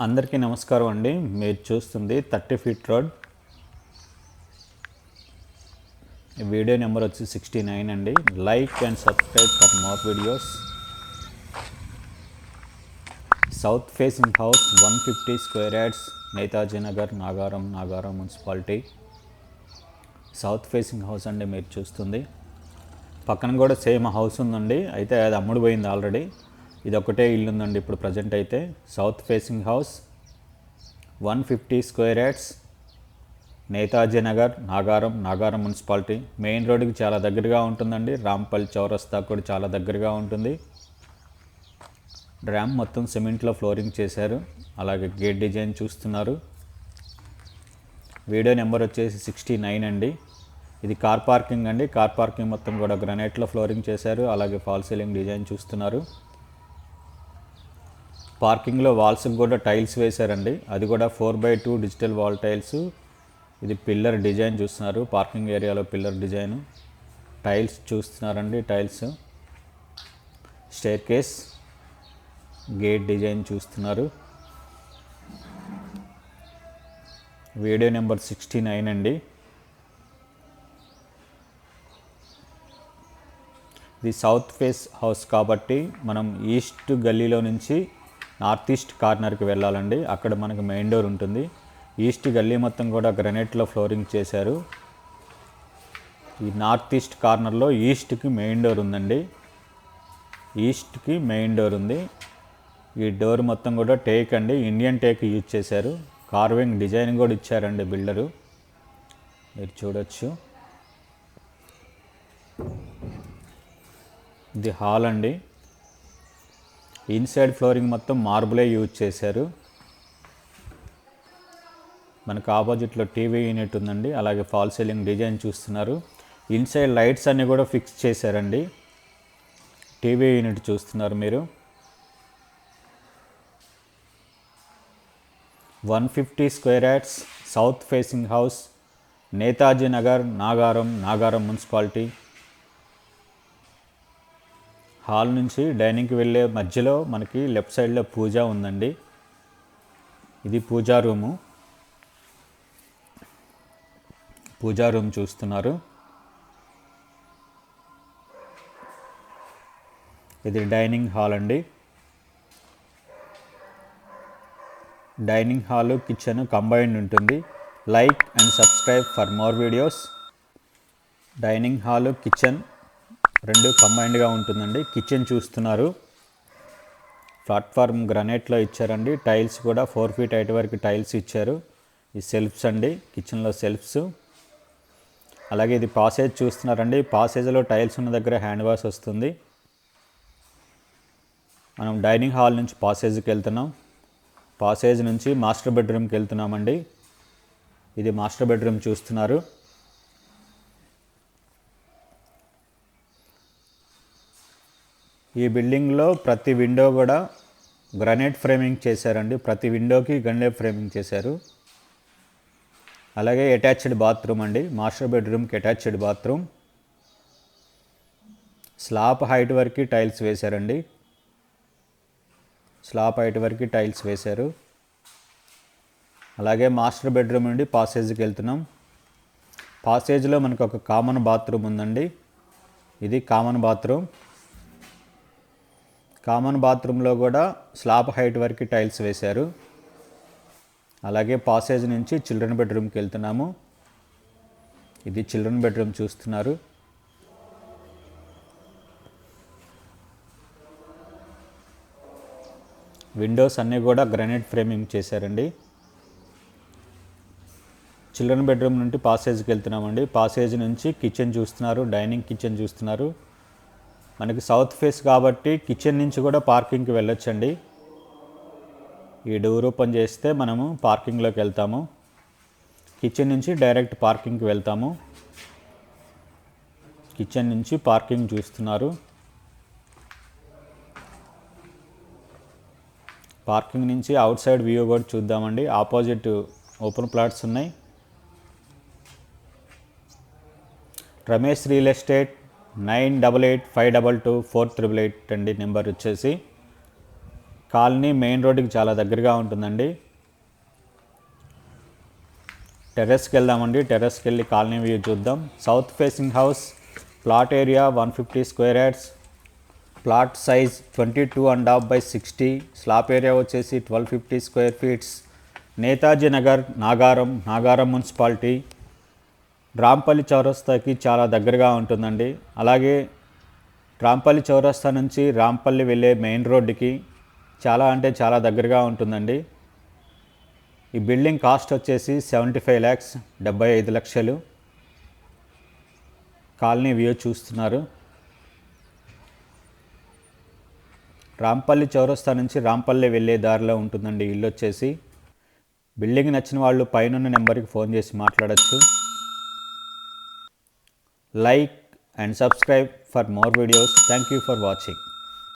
అందరికీ నమస్కారం అండి. మీరు చూస్తుంది 30 ఫీట్ రోడ్. వీడియో నెంబర్ వచ్చి 69 అండి. Like and subscribe for more videos. South facing house 150 square yards, Netaji Nagar, Nagaram municipality. South facing house అండి మీరు చూస్తుంది. పక్కన కూడా సేమ్ హౌస్ ఉందండి, అయితే అది అమ్ముడు పోయింది ఆల్రెడీ. ఇది ఒకటే ఇల్లు ఉందండి ఇప్పుడు ప్రజెంట్ అయితే. South facing house 150 square yards, Netaji Nagar, Nagaram municipality. Main రోడ్డుకి చాలా దగ్గరగా ఉంటుందండి. రాంపల్లి చౌరస్తా కూడా చాలా దగ్గరగా ఉంటుంది. ర్యాంప్ మొత్తం సిమెంట్లో ఫ్లోరింగ్ చేశారు. అలాగే గేట్ డిజైన్ చూస్తున్నారు. వీడియో నెంబర్ వచ్చేసి 69 అండి. ఇది కార్ పార్కింగ్ అండి. కార్ పార్కింగ్ మొత్తం కూడా గ్రానైట్లో ఫ్లోరింగ్ చేశారు. అలాగే ఫాల్ సీలింగ్ డిజైన్ చూస్తున్నారు. పార్కింగ్లో వాల్స్కి కూడా టైల్స్ వేశారండి. అది కూడా 4x2 డిజిటల్ వాల్ టైల్స్. ఇది పిల్లర్ డిజైన్ చూస్తున్నారు. పార్కింగ్ ఏరియాలో పిల్లర్ డిజైన్, టైల్స్ చూస్తున్నారండి. టైల్స్, స్టైర్ కేస్, గేట్ డిజైన్ చూస్తున్నారు. వీడియో నెంబర్ 69 అండి. ఇది సౌత్ ఫేస్ హౌస్ కాబట్టి మనం ఈస్ట్ గల్లీలో నుంచి నార్త్ ఈస్ట్ కార్నర్కి వెళ్ళాలండి. అక్కడ మనకు మెయిన్ డోర్ ఉంటుంది. ఈస్ట్ గల్లీ మొత్తం కూడా గ్రానైట్లో ఫ్లోరింగ్ చేశారు. ఈ నార్త్ ఈస్ట్ కార్నర్లో ఈస్ట్కి మెయిన్ డోర్ ఉందండి. ఈస్ట్కి మెయిన్ డోర్ ఉంది. ఈ డోర్ మొత్తం కూడా టేక్ అండి, ఇండియన్ టేక్ యూజ్ చేశారు. కార్వింగ్ డిజైన్ కూడా ఇచ్చారండి బిల్డరు, మీరు చూడొచ్చు. ఇది హాల్ అండి. ఇన్సైడ్ ఫ్లోరింగ్ మొత్తం మార్బులే యూజ్ చేశారు. మనకు ఆపోజిట్లో టీవీ యూనిట్ ఉందండి. అలాగే ఫాల్ సీలింగ్ డిజైన్ చూస్తున్నారు. ఇన్సైడ్ లైట్స్ అన్నీ కూడా ఫిక్స్ చేశారండి. టీవీ యూనిట్ చూస్తున్నారు మీరు. 150 square yards, south facing house, Netaji Nagar, Nagaram municipality. Hall నుంచి డైనింగ్కి వెళ్ళే మధ్యలో మనకి లెఫ్ట్ సైడ్లో పూజ ఉందండి. ఇది పూజా రూము. పూజా రూమ్ చూస్తున్నారు. ఇది డైనింగ్ హాల్ అండి. డైనింగ్ హాలు, కిచెన్ కంబైన్డ్ ఉంటుంది. Like and subscribe for more videos. Dining hall, kitchen రెండు కంబైన్డ్గా ఉంటుందండి. కిచెన్ చూస్తున్నారు. ప్లాట్ఫామ్ గ్రానైట్లో ఇచ్చారండి. టైల్స్ కూడా 4 ఫీట్ హైట్ వరకు టైల్స్ ఇచ్చారు. ఈ సెల్ఫ్స్ అండి, కిచెన్లో సెల్ఫ్స్. అలాగే ఇది పాసేజ్ చూస్తున్నారండి. పాసేజ్లో టైల్స్ ఉన్న దగ్గర హ్యాండ్ వాష్ వస్తుంది. మనం డైనింగ్ హాల్ నుంచి పాసేజ్కి వెళ్తున్నాం. పాసేజ్ నుంచి మాస్టర్ బెడ్రూమ్కి వెళ్తున్నామండి. ఇది మాస్టర్ బెడ్రూమ్ చూస్తున్నారు. ఈ బిల్డింగ్లో ప్రతి విండో కూడా గ్రానైట్ ఫ్రేమింగ్ చేశారండి. ప్రతి విండోకి గ్రానైట్ ఫ్రేమింగ్ చేశారు. అలాగే అటాచ్డ్ బాత్రూమ్ అండి. మాస్టర్ బెడ్రూమ్కి అటాచ్డ్ బాత్రూమ్. స్లాబ్ హైట్ వరకు టైల్స్ వేశారండి. స్లాబ్ హైట్ వరకు టైల్స్ వేశారు. అలాగే మాస్టర్ బెడ్రూమ్ నుండి పాసేజ్కి వెళ్తున్నాం. పాసేజ్లో మనకు ఒక కామన్ బాత్రూమ్ ఉందండి. ఇది కామన్ బాత్రూమ్. కామన్ బాత్రూంలో కూడా స్లాబ్ హైట్ వరకు టైల్స్ వేశారు. అలాగే పాసేజ్ నుంచి చిల్డ్రన్ బెడ్రూమ్కి వెళ్తున్నాము. ఇది చిల్డ్రన్ బెడ్రూమ్ చూస్తున్నారు. విండోస్ అన్నీ కూడా గ్రానైట్ ఫ్రేమింగ్ చేశారండి. చిల్డ్రన్ బెడ్రూమ్ నుండి పాసేజ్కి వెళ్తున్నామండి. పాసేజ్ నుంచి కిచెన్ చూస్తున్నారు. డైనింగ్ కిచెన్ చూస్తున్నారు. మనకి సౌత్ ఫేస్ కాబట్టి కిచెన్ నుంచి కూడా పార్కింగ్కి వెళ్ళొచ్చండి. ఈ డోర్ ఓపెన్ చేస్తే మనము పార్కింగ్లోకి వెళ్తాము. కిచెన్ నుంచి డైరెక్ట్ పార్కింగ్కి వెళ్తాము. కిచెన్ నుంచి పార్కింగ్ చూస్తున్నారు. పార్కింగ్ నుంచి అవుట్ సైడ్ వ్యూ కూడా చూద్దామండి. ఆపోజిట్ ఓపెన్ ప్లాట్స్ ఉన్నాయి. రమేష్ రియల్ ఎస్టేట్ 9885224888 అండి నెంబర్ వచ్చేసి. కాలనీ మెయిన్ రోడ్డుకి చాలా దగ్గరగా ఉంటుందండి. టెర్రస్కి వెళ్దామండి. టెర్రస్కి వెళ్ళి కాలనీ వ్యూ చూద్దాం. South facing house, plot area 150 square yards, plot size 22.5/60, slab area వచ్చేసి 1250 square feets. Netaji Nagar, Nagaram municipality. Rampalli చౌరస్తాకి చాలా దగ్గరగా ఉంటుందండి. అలాగే రాంపల్లి చౌరస్తా నుంచి రాంపల్లి వెళ్ళే మెయిన్ రోడ్డుకి చాలా దగ్గరగా ఉంటుందండి. ఈ బిల్డింగ్ కాస్ట్ వచ్చేసి 75 lakhs, 75 లక్షలు. కాలనీ వ్యూ చూస్తున్నారు. రాంపల్లి చౌరస్తా నుంచి రాంపల్లి వెళ్ళే దారిలో ఉంటుందండి ఇల్లు వచ్చేసి. బిల్డింగ్ నచ్చిన వాళ్ళు పైనున్న నెంబర్కి ఫోన్ చేసి మాట్లాడచ్చు. Like and subscribe for more videos. Thank you for watching.